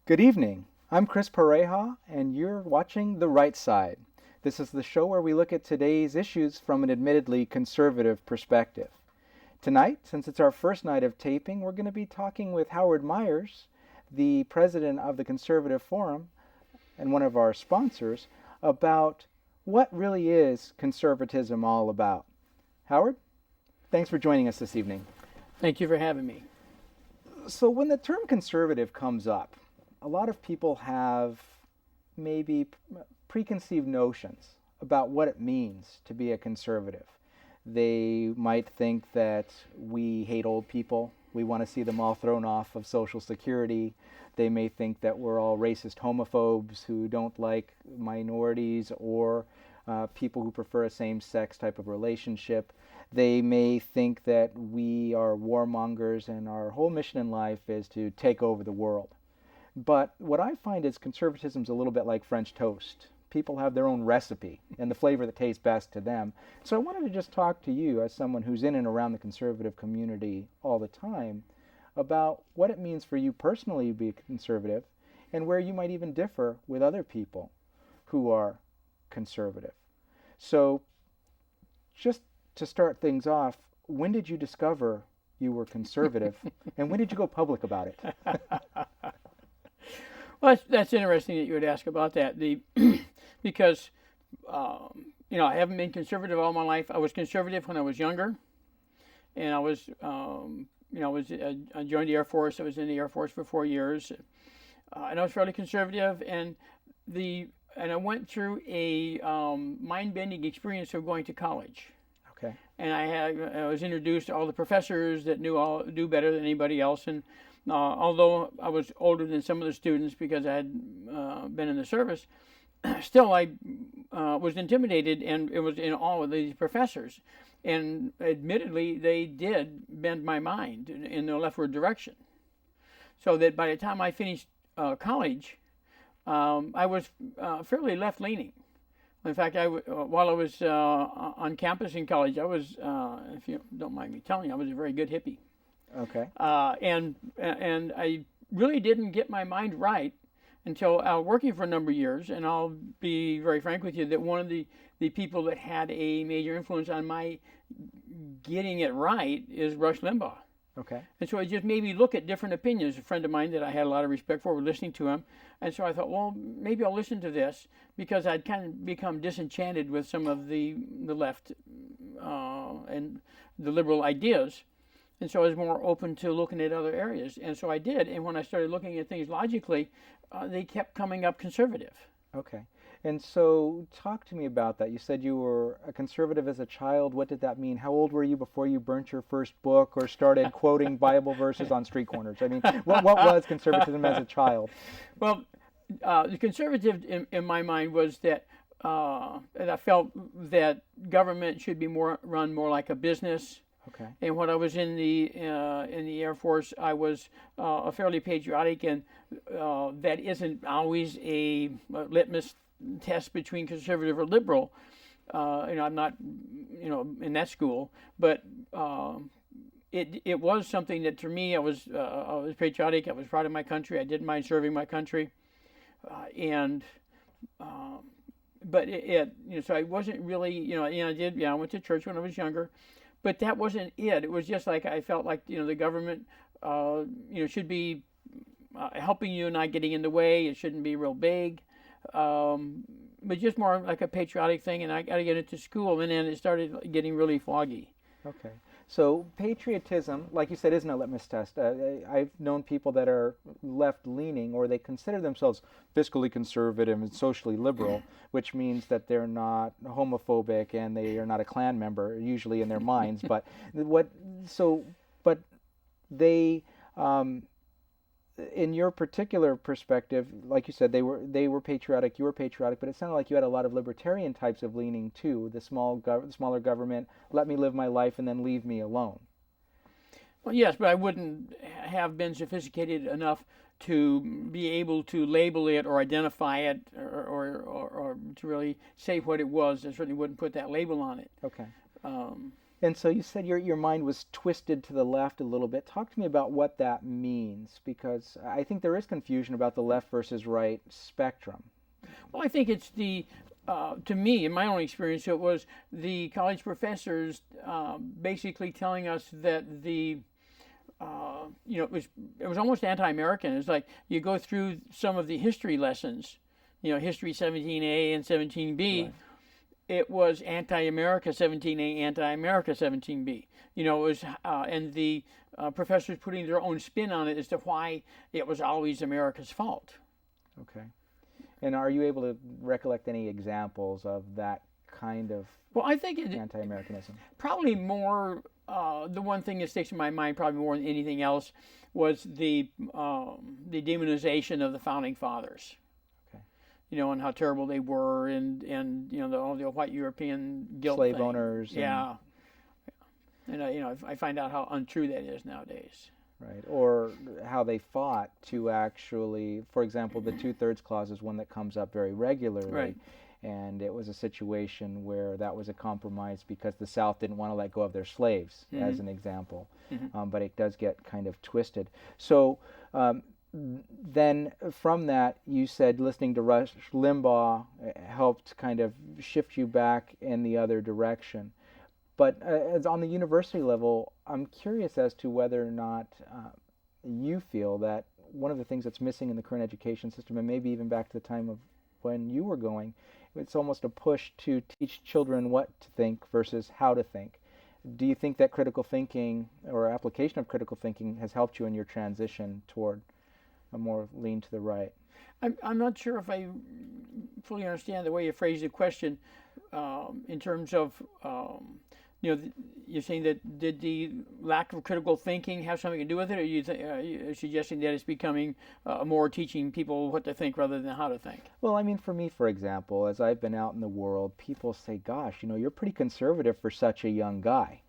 Good evening. I'm Chris Pareja, and you're watching The Right Side. This is the show where we look at today's issues from an admittedly conservative perspective. Tonight, since it's our first night of taping, we're going to be talking with Howard Myers, the president of the Conservative Forum and one of our sponsors, about what really is conservatism all about. Howard, thanks for joining us this evening. Thank you for having me. So when the term conservative comes up, a lot of people have maybe preconceived notions about what it means to be a conservative. They might think that we hate old people. We want to see them all thrown off of Social Security. They may think that we're all racist homophobes who don't like minorities or people who prefer a same-sex type of relationship. They may think that we are warmongers and our whole mission in life is to take over the world. But what I find is conservatism's a little bit like French toast. People have their own recipe and the flavor that tastes best to them. So I wanted to just talk to you as someone who's in and around the conservative community all the time about what it means for you personally to be a conservative and where you might even differ with other people who are conservative. So just to start things off, when did you discover you were conservative and when did you go public about it? Well, that's interesting that you would ask about that. Because I haven't been conservative all my life. I was conservative when I was younger, and I joined the Air Force. I was in the Air Force for 4 years, and I was fairly conservative. And I went through a mind-bending experience of going to college. Okay. And I was introduced to all the professors that knew better than anybody else. And although I was older than some of the students because I had been in the service, still I was intimidated, and it was in all of these professors. And admittedly, they did bend my mind in the leftward direction. So that by the time I finished college, I was fairly left-leaning. In fact, while I was on campus in college, I was, if you don't mind me telling you, I was a very good hippie. Okay. And I really didn't get my mind right until working for a number of years. And I'll be very frank with you that one of the people that had a major influence on my getting it right is Rush Limbaugh. Okay. And so it just made me look at different opinions. A friend of mine that I had a lot of respect for was listening to him. And so I thought, well, maybe I'll listen to this, because I'd kind of become disenchanted with some of the left and the liberal ideas. And so I was more open to looking at other areas. And so I did. And when I started looking at things logically, they kept coming up conservative. Okay. And so talk to me about that. You said you were a conservative as a child. What did that mean? How old were you before you burnt your first book or started quoting Bible verses on street corners? I mean, what was conservatism as a child? Well, the conservative in my mind was that I felt that government should be run more like a business. Okay. And when I was in the Air Force, I was fairly patriotic, and that isn't always a litmus test between conservative or liberal. I'm not, in that school, but it was something that, to me, I was patriotic. I was proud of my country. I didn't mind serving my country, but so I wasn't really, I went to church when I was younger. But that wasn't it. It was just like I felt like the government should be helping you, not getting in the way. It shouldn't be real big, but just more like a patriotic thing. And I got to get into school, and then it started getting really foggy. Okay. So patriotism, like you said, isn't a litmus test. I've known people that are left-leaning, or they consider themselves fiscally conservative and socially liberal, which means that they're not homophobic and they are not a Klan member, usually in their minds. But they, in your particular perspective, like you said, they were patriotic. You were patriotic, but it sounded like you had a lot of libertarian types of leaning too. The smaller government, let me live my life and then leave me alone. Well, yes, but I wouldn't have been sophisticated enough to be able to label it or identify it or to really say what it was. I certainly wouldn't put that label on it. Okay. And so you said your mind was twisted to the left a little bit. Talk to me about what that means, because I think there is confusion about the left versus right spectrum. Well, I think it's to me, in my own experience, it was the college professors basically telling us that it was almost anti-American. It's like you go through some of the history lessons, history 17A and 17B. Right. It was anti-America 17A, anti-America 17B. It was, and the professors putting their own spin on it as to why it was always America's fault. Okay. And are you able to recollect any examples of that kind of I think anti-Americanism? Probably more, the one thing that sticks in my mind probably more than anything else was the demonization of the founding fathers. And how terrible they were, and all the white European guilt slave thing. owners. Yeah. And I find out how untrue that is nowadays. Right, or how they fought to actually, for example, the 2/3 clause is one that comes up very regularly. Right. And it was a situation where that was a compromise because the South didn't want to let go of their slaves, as an example. But it does get kind of twisted. So then from that, you said listening to Rush Limbaugh helped kind of shift you back in the other direction. But as on the university level, I'm curious as to whether or not you feel that one of the things that's missing in the current education system, and maybe even back to the time of when you were going, it's almost a push to teach children what to think versus how to think. Do you think that critical thinking or application of critical thinking has helped you in your transition toward a more lean to the right? I'm not sure if I fully understand the way you phrased the question in terms of, you're saying that did the lack of critical thinking have something to do with it, or are you suggesting that it's becoming more teaching people what to think rather than how to think? Well, I mean, for me, for example, as I've been out in the world, people say, gosh, you're pretty conservative for such a young guy.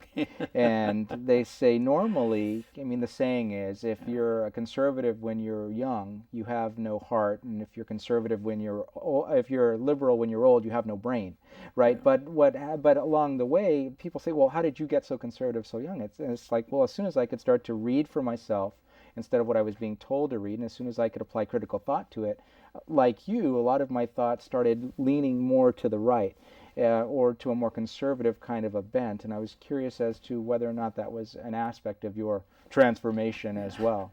And they say normally, I mean, the saying is, if you're a conservative when you're young, you have no heart, and if you're conservative if you're liberal when you're old, you have no brain, right? Yeah. But along the way, people say, well, how did you get so conservative so young? It's like, well, as soon as I could start to read for myself instead of what I was being told to read, and as soon as I could apply critical thought to it, like you, a lot of my thoughts started leaning more to the right. Or to a more conservative kind of a bent, and I was curious as to whether or not that was an aspect of your transformation as well.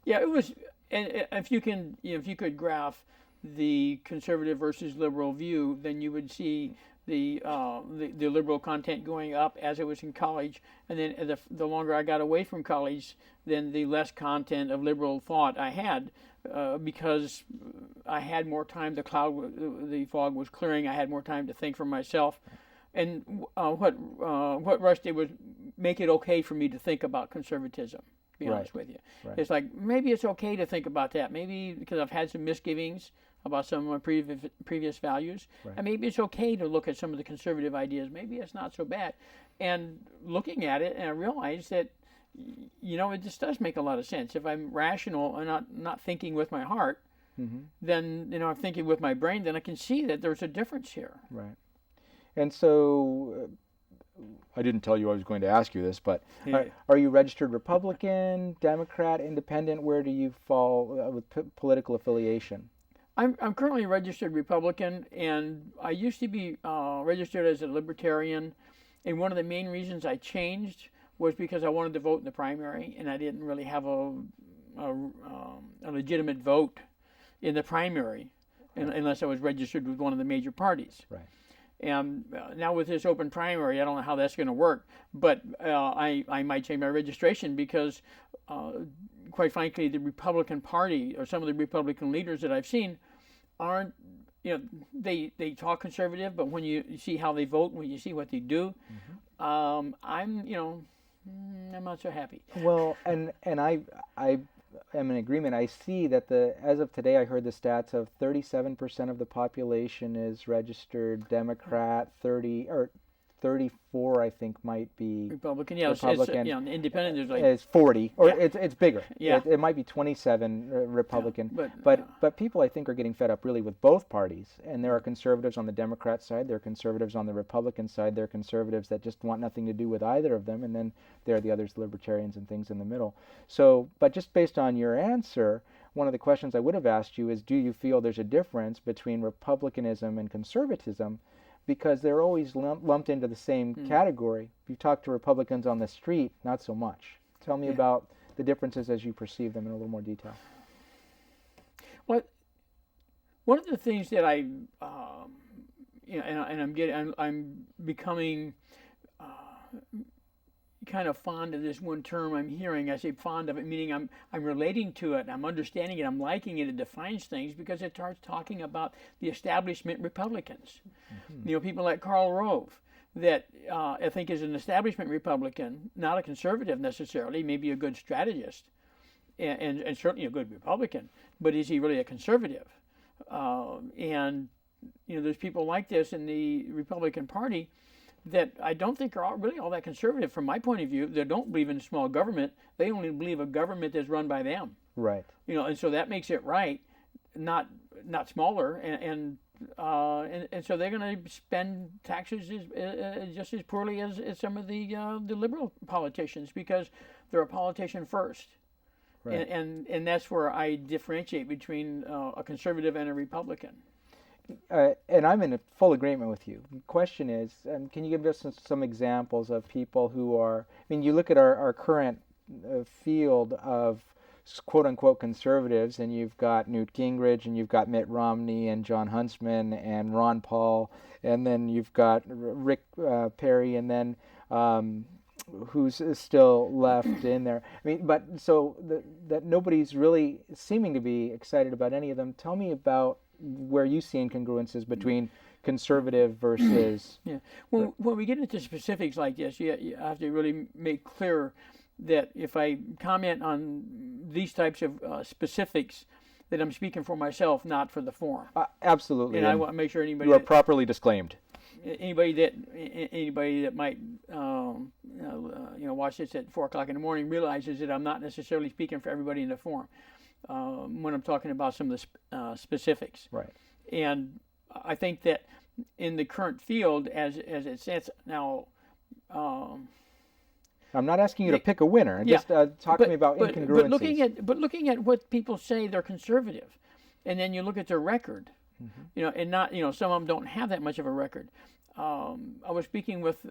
Yeah, it was. And if you could graph the conservative versus liberal view, then you would see the liberal content going up as it was in college, and then the longer I got away from college, then the less content of liberal thought I had. Because I had more time, the fog was clearing. I had more time to think for myself, and what Rush did was make it okay for me to think about conservatism. To be honest with you, it's like maybe it's okay to think about that. Maybe because I've had some misgivings about some of my previous values, and maybe it's okay to look at some of the conservative ideas. Maybe it's not so bad. And looking at it, and I realized that. It just does make a lot of sense. If I'm rational and not thinking with my heart, then I'm thinking with my brain. Then I can see that there's a difference here. Right. And so, I didn't tell you I was going to ask you this, but are you registered Republican, Democrat, Independent? Where do you fall with political affiliation? I'm currently a registered Republican, and I used to be registered as a Libertarian. And one of the main reasons I changed was because I wanted to vote in the primary, and I didn't really have a legitimate vote in the primary unless I was registered with one of the major parties. Right. And now with this open primary, I don't know how that's going to work, but I might change my registration because, quite frankly, the Republican Party or some of the Republican leaders that I've seen aren't, they talk conservative, but when you see how they vote, when you see what they do, I'm not so happy. Well, and I am in agreement. I see that as of today, I heard the stats of 37% of the population is registered Democrat, 30 34, I think, might be Republican. Yeah, Republican. It's independent. There's like It's 40, or Yeah. it's bigger. Yeah. It might be 27 Republican. Yeah, But people, I think, are getting fed up really with both parties. And there are conservatives on the Democrat side. There are conservatives on the Republican side. There are conservatives that just want nothing to do with either of them. And then there are the others, libertarians and things in the middle. So, but just based on your answer, one of the questions I would have asked you is, do you feel there's a difference between republicanism and conservatism? Because they're always lumped into the same category. If you talk to Republicans on the street, not so much. Tell me about the differences as you perceive them in a little more detail. Well, one of the things that I'm becoming kind of fond of this one term I'm hearing. I say fond of it, meaning I'm relating to it, I'm understanding it, I'm liking it. It defines things because it starts talking about the establishment Republicans. People like Karl Rove, that I think is an establishment Republican, not a conservative necessarily, maybe a good strategist, and certainly a good Republican, but is he really a conservative? And there's people like this in the Republican Party that I don't think are really all that conservative from my point of view. They don't believe in small government. They only believe a government that's run by them. Right. And so that makes it right, not smaller, and so they're going to spend taxes just as poorly as some of the liberal politicians, because they're a politician first. Right. And that's where I differentiate between a conservative and a Republican. And I'm in full agreement with you. The question is, can you give us some examples of people who are, you look at our current field of quote-unquote conservatives, and you've got Newt Gingrich, and you've got Mitt Romney, and John Huntsman, and Ron Paul, and then you've got Rick Perry, and then who's still left in there. But so that nobody's really seeming to be excited about any of them. Tell me about where you see incongruences between conservative versus... Yeah. When we get into specifics like this, you have to really make clear that if I comment on these types of specifics, that I'm speaking for myself, not for the forum. Absolutely. And I want to make sure anybody... You are properly disclaimed. Anybody that might watch this at 4 o'clock in the morning realizes that I'm not necessarily speaking for everybody in the forum when I'm talking about some of the specifics. Right. And I think that in the current field, as it stands now, I'm not asking you to pick a winner. Just talk to me about incongruencies. But looking at what people say they're conservative, and then you look at their record, and not some of them don't have that much of a record. I was speaking with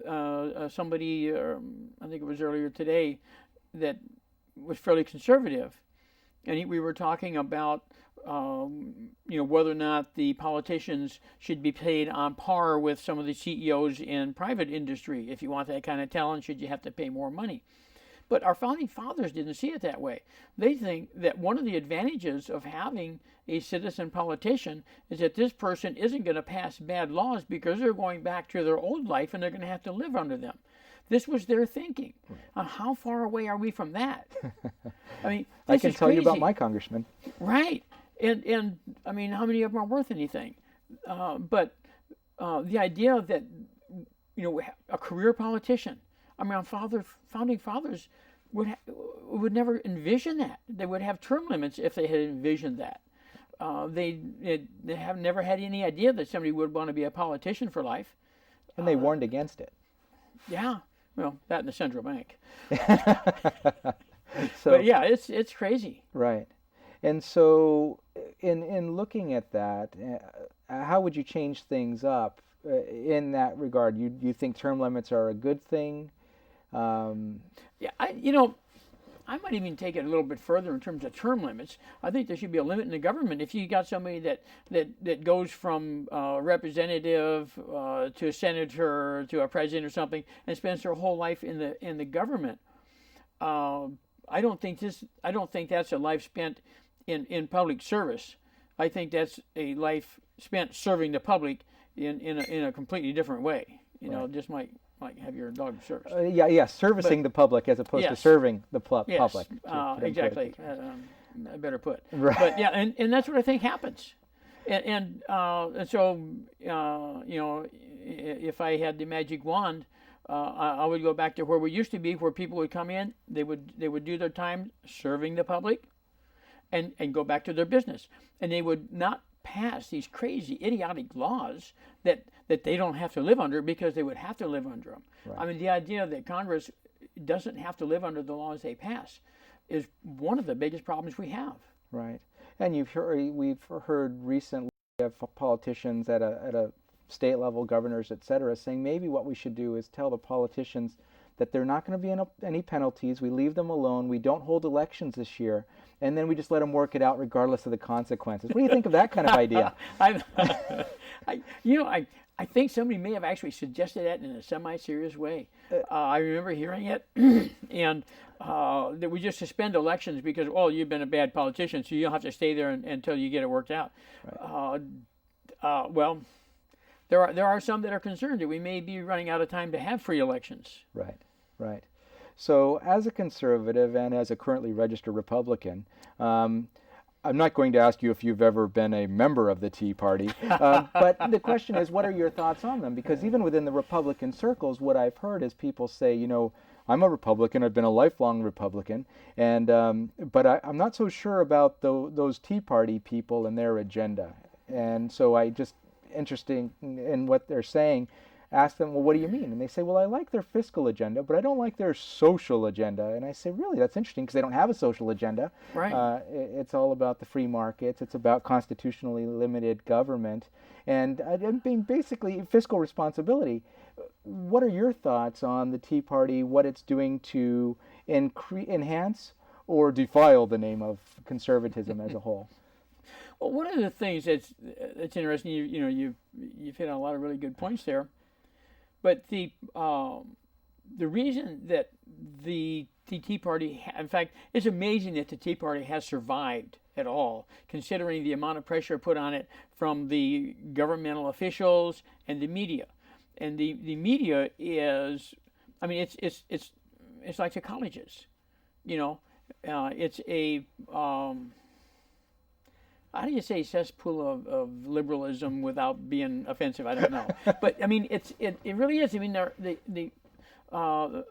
somebody, I think it was earlier today, that was fairly conservative, and we were talking about whether or not the politicians should be paid on par with some of the CEOs in private industry. If you want that kind of talent, should you have to pay more money? But our founding fathers didn't see it that way. They think that one of the advantages of having a citizen politician is that this person isn't going to pass bad laws because they're going back to their old life and they're going to have to live under them. This was their thinking. How far away are we from that? I can tell you about my congressman. Right. And how many of them are worth anything? But the idea that, a career politician, our founding fathers would never envision that. They would have term limits if they had envisioned that. They have never had any idea that somebody would want to be a politician for life. And they warned against it. Yeah. Well, that in the central bank. So, but yeah, it's crazy. Right. And so in looking at that, how would you change things up in that regard? You think term limits are a good thing? Yeah, I might even take it a little bit further in terms of term limits. I think there should be a limit in the government. If you got somebody that goes from a representative to a senator to a president or something and spends their whole life in the government, I don't think that's a life spent in public service. I think that's a life spent serving the public in a completely different way. Right. Just might have your dog service. Servicing the public as opposed to serving the public. Exactly. Better put. Right. But yeah, and that's what I think happens. And so if I had the magic wand, I would go back to where we used to be, where people would come in, they would do their time serving the public, and go back to their business, and they would not pass these crazy, idiotic laws that they don't have to live under because they would have to live under them. Right. I mean, the idea that Congress doesn't have to live under the laws they pass is one of the biggest problems we have. Right. And we've heard recently of politicians at a state level, governors, et cetera, saying maybe what we should do is tell the politicians that there are not going to be any penalties. We leave them alone. We don't hold elections this year, and then we just let them work it out regardless of the consequences. What do you think of that kind of idea? I think somebody may have actually suggested that in a semi-serious way. I remember hearing it, and that we just suspend elections because, well, you've been a bad politician, so you don't have to stay there until you get it worked out. Right. Well, there are some that are concerned that we may be running out of time to have free elections. Right, right. So as a conservative and as a currently registered Republican, I'm not going to ask you if you've ever been a member of the Tea Party, but the question is, what are your thoughts on them? Because even within the Republican circles, what I've heard is people say, I'm a Republican, I've been a lifelong Republican, and but I'm not so sure about those Tea Party people and their agenda. And so I just, interesting in what they're saying, ask them, well, what do you mean? And they say, well, I like their fiscal agenda, but I don't like their social agenda. And I say, really, that's interesting, because they don't have a social agenda. Right. It's all about the free markets. It's about constitutionally limited government and being basically fiscal responsibility. What are your thoughts on the Tea Party, what it's doing to enhance or defile the name of conservatism as a whole? Well, one of the things that's interesting, you've hit on a lot of really good points there. But the reason that the Tea Party, in fact, it's amazing that the Tea Party has survived at all, considering the amount of pressure put on it from the governmental officials and the media. And the media is, I mean, it's like the colleges, it's a how do you say cesspool of liberalism without being offensive? I don't know, but I mean it really is. I mean the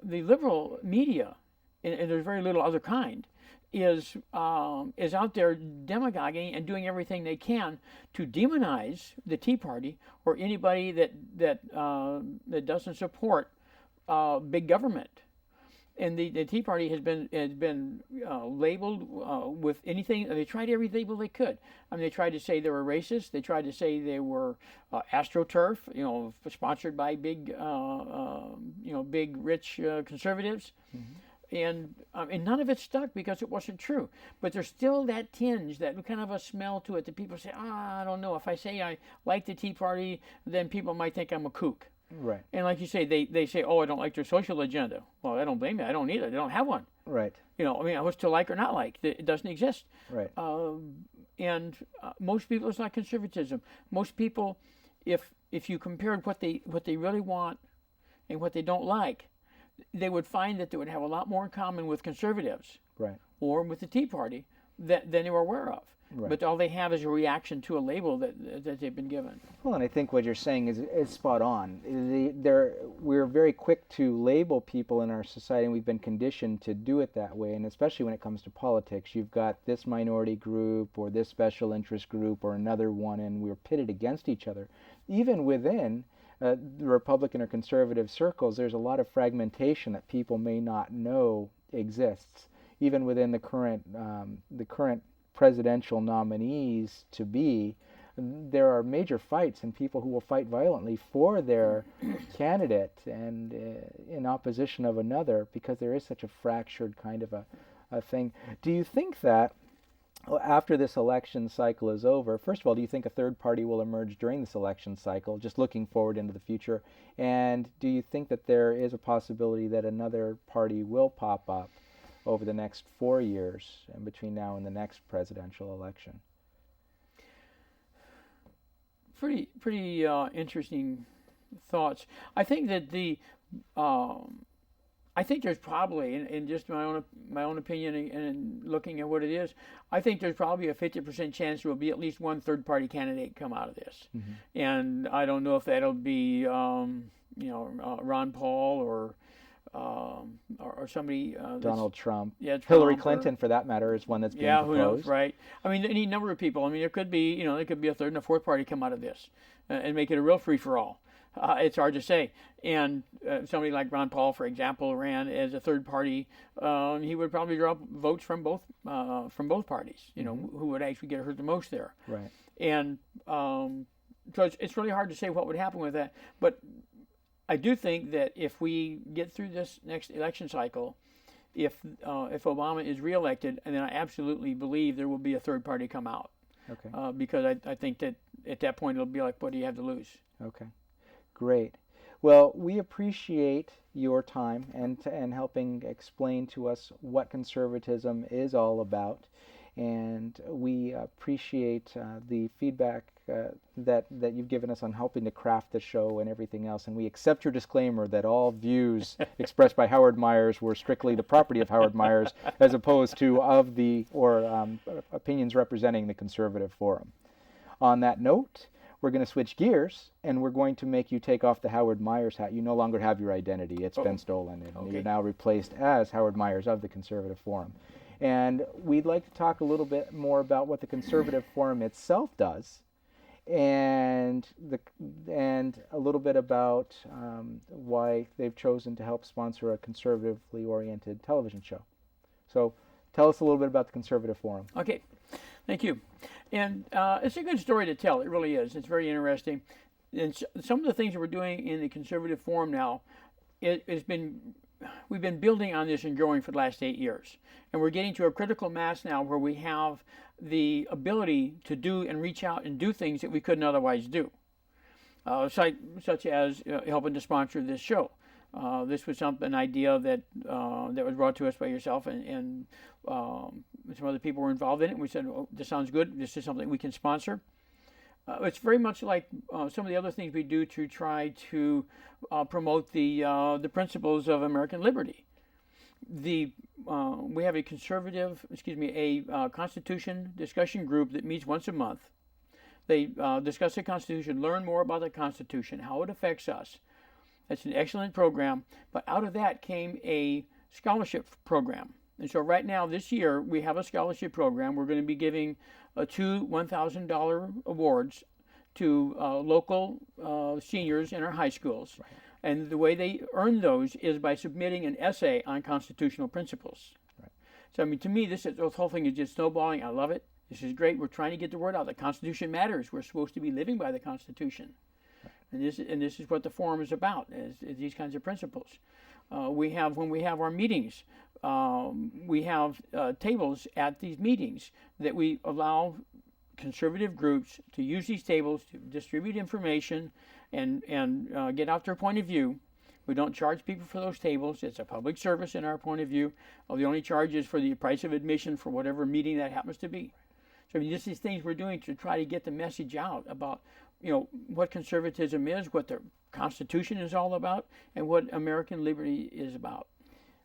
liberal media, and there's very little other kind, is out there demagoguing and doing everything they can to demonize the Tea Party or anybody that doesn't support big government. And the Tea Party has been labeled with anything. They tried every label they could. I mean, they tried to say they were racist. They tried to say they were AstroTurf, sponsored by big, big rich conservatives. Mm-hmm. And none of it stuck because it wasn't true. But there's still that tinge, that kind of a smell to it that people say, I don't know. If I say I like the Tea Party, then people might think I'm a kook. Right. And like you say, they say, I don't like their social agenda. Well, I don't blame you. I don't either. They don't have one. Right. What's to like or not like? It doesn't exist. Right. And most people, it's not conservatism. Most people, if you compared what they really want and what they don't like, they would find that they would have a lot more in common with conservatives. Right. Or with the Tea Party than they were aware of. Right. But all they have is a reaction to a label that they've been given. Well, and I think what you're saying is spot on. We're very quick to label people in our society, and we've been conditioned to do it that way. And especially when it comes to politics, you've got this minority group or this special interest group or another one, and we're pitted against each other. Even within the Republican or conservative circles, there's a lot of fragmentation that people may not know exists. Even within the current presidential nominees to be, there are major fights and people who will fight violently for their candidate and in opposition of another, because there is such a fractured kind of a thing. Do you think that after this election cycle is over, first of all, do you think a third party will emerge during this election cycle, just looking forward into the future? And do you think that there is a possibility that another party will pop up over the next 4 years and between now and the next presidential election? Pretty interesting thoughts. I think that I think there's probably, in just my own opinion, and looking at what it is, I think there's probably a 50% chance there will be at least one third party candidate come out of this, and I don't know if that'll be Ron Paul or somebody. Donald Trump. Yeah, Hillary Trump Clinton, for that matter, is one that's being yeah, proposed. who knows, right? I mean, any number of people. I mean, there could be a third and a fourth party come out of this, and make it a real free for all. It's hard to say. And somebody like Ron Paul, for example, ran as a third party. He would probably draw votes from both parties. Who would actually get hurt the most there. Right. And so it's really hard to say what would happen with that. But I do think that if we get through this next election cycle, if Obama is reelected, and then I absolutely believe there will be a third party come out. Okay. Because I think that at that point it'll be like, what do you have to lose? Okay. Great. Well, we appreciate your time and helping explain to us what conservatism is all about, and we appreciate the feedback that you've given us on helping to craft the show and everything else. And we accept your disclaimer that all views expressed by Howard Myers were strictly the property of Howard Myers, as opposed to opinions representing the Conservative Forum. On that note, we're going to switch gears, and we're going to make you take off the Howard Myers hat. You no longer have your identity. It's been stolen, and Okay. you're now replaced as Howard Myers of the Conservative Forum. And we'd like to talk a little bit more about what the Conservative Forum itself does, and a little bit about why they've chosen to help sponsor a conservatively oriented television show. So tell us a little bit about the Conservative Forum. Okay. Thank you. And it's a good story to tell. It really is. It's very interesting. And some of the things that we're doing in the Conservative Forum now, we've been building on this and growing for the last 8 years. And we're getting to a critical mass now where we have the ability to do and reach out and do things that we couldn't otherwise do, such as helping to sponsor this show. This was an idea that was brought to us by yourself and some other people were involved in it. And we said, oh, this sounds good. This is something we can sponsor. It's very much like some of the other things we do to try to promote the principles of American liberty. We have a Constitution discussion group that meets once a month. They discuss the Constitution, learn more about the Constitution, how it affects us. That's an excellent program. But out of that came a scholarship program. And so right now, this year, we have a scholarship program. We're going to be giving 2 $1,000 awards to local seniors in our high schools. Right. And the way they earn those is by submitting an essay on constitutional principles. Right. So, I mean, to me, this whole thing is just snowballing. I love it. This is great. We're trying to get the word out. The Constitution matters. We're supposed to be living by the Constitution. And this is what the forum is about, is these kinds of principles. When we have our meetings, we have tables at these meetings that we allow conservative groups to use these tables to distribute information and get out their point of view. We don't charge people for those tables. It's a public service in our point of view. The only charge is for the price of admission for whatever meeting that happens to be. So I mean, just these things we're doing to try to get the message out about what conservatism is, what the Constitution is all about, and what American liberty is about.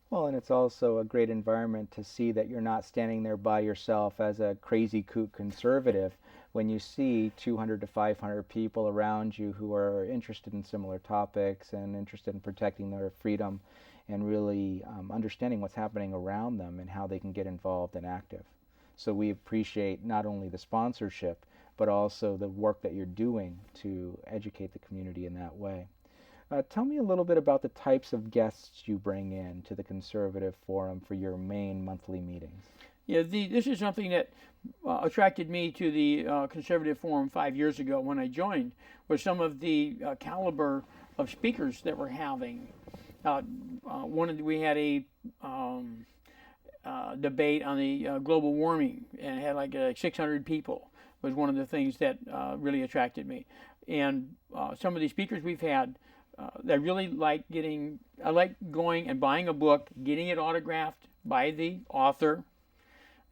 Well, and it's also a great environment to see that you're not standing there by yourself as a crazy kook conservative when you see 200 to 500 people around you who are interested in similar topics and interested in protecting their freedom and really understanding what's happening around them and how they can get involved and active. So we appreciate not only the sponsorship, but also the work that you're doing to educate the community in that way. Tell me a little bit about the types of guests you bring in to the Conservative Forum for your main monthly meetings. Yeah, this is something that attracted me to the Conservative Forum 5 years ago when I joined, was some of the caliber of speakers that we're having. We had a debate on the global warming, and it had like 600 people. Was one of the things that really attracted me. And some of the speakers we've had, I really like I like going and buying a book, getting it autographed by the author,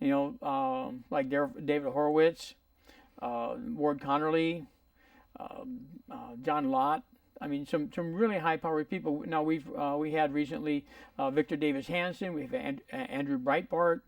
like David Horowitz, Ward Connerly, John Lott, I mean, some really high-powered people. Now we had recently Victor Davis Hanson, we've Andrew Breitbart,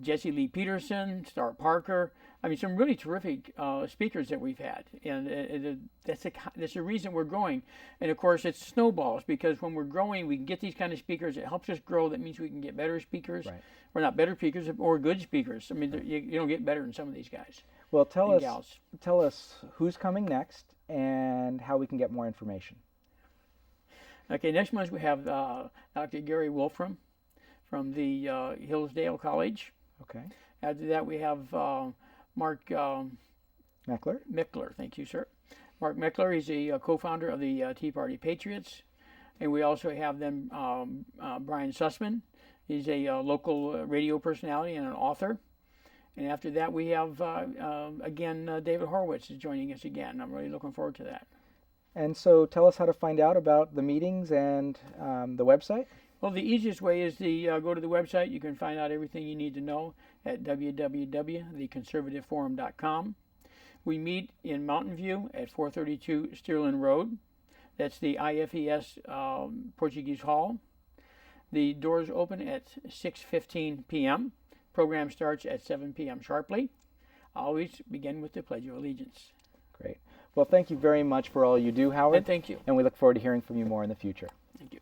Jesse Lee Peterson, Star Parker. I mean, some really terrific speakers that we've had, and that's the reason we're growing. And of course, it's snowballs, because when we're growing, we can get these kind of speakers. It helps us grow. That means we can get better speakers, Right. or not better speakers, or good speakers. I mean, you don't get better than some of these guys. Well, tell gals. us who's coming next and how we can get more information. Okay, next month we have Dr. Gary Wolfram from the Hillsdale College. Okay. After that, we have Mark Meckler. Thank you, sir. Mark Meckler. He's a co-founder of the Tea Party Patriots. And we also have then Brian Sussman. He's a local radio personality and an author. And after that, we have, again, David Horowitz is joining us again. I'm really looking forward to that. And so tell us how to find out about the meetings and the website. Well, the easiest way is to go to the website. You can find out everything you need to know at www.theconservativeforum.com. We meet in Mountain View at 432 Stirling Road. That's the IFES Portuguese Hall. The doors open at 6:15 p.m. Program starts at 7 p.m. sharply. Always begin with the Pledge of Allegiance. Great. Well, thank you very much for all you do, Howard. And thank you. And we look forward to hearing from you more in the future. Thank you.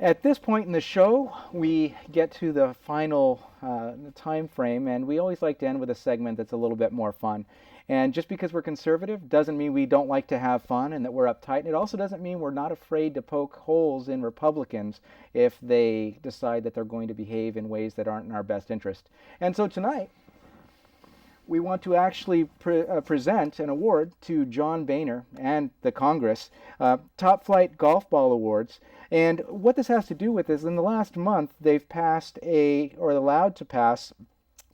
At this point in the show, we get to the final time frame, and we always like to end with a segment that's a little bit more fun. And just because we're conservative doesn't mean we don't like to have fun and that we're uptight. And it also doesn't mean we're not afraid to poke holes in Republicans if they decide that they're going to behave in ways that aren't in our best interest. And so tonight, we want to actually present an award to John Boehner and the Congress, Top Flight Golf Ball Awards. And what this has to do with is in the last month, they've passed or allowed to pass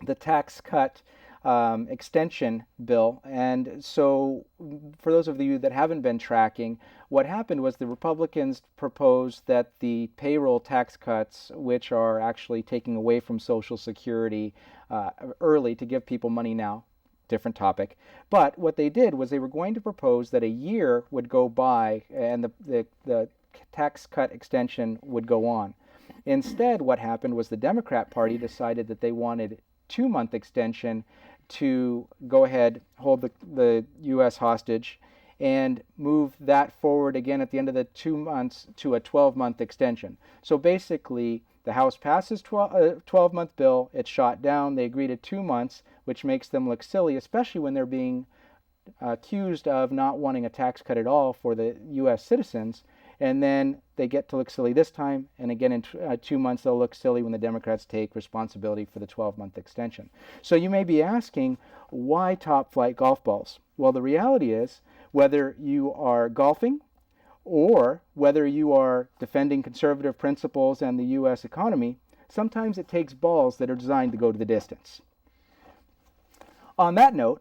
the tax cut extension bill. And so for those of you that haven't been tracking, what happened was the Republicans proposed that the payroll tax cuts, which are actually taking away from Social Security early to give people money now, different topic. But what they did was they were going to propose that a year would go by and the tax cut extension would go on. Instead, what happened was the Democrat Party decided that they wanted 2-month extension to go ahead, hold the U.S. hostage, and move that forward again at the end of the 2 months to a 12-month extension. So basically, the House passes a 12-month bill, it's shot down, they agree to 2 months, which makes them look silly, especially when they're being accused of not wanting a tax cut at all for the U.S. citizens. And then they get to look silly this time, and again in 2 months they'll look silly when the Democrats take responsibility for the 12-month extension. So you may be asking, why Top Flight golf balls? Well, the reality is, whether you are golfing or whether you are defending conservative principles and the U.S. economy, sometimes it takes balls that are designed to go to the distance. On that note,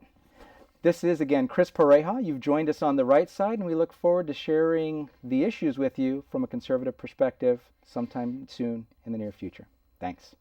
this is, again, Chris Pareja. You've joined us on the right side, and we look forward to sharing the issues with you from a conservative perspective sometime soon in the near future. Thanks.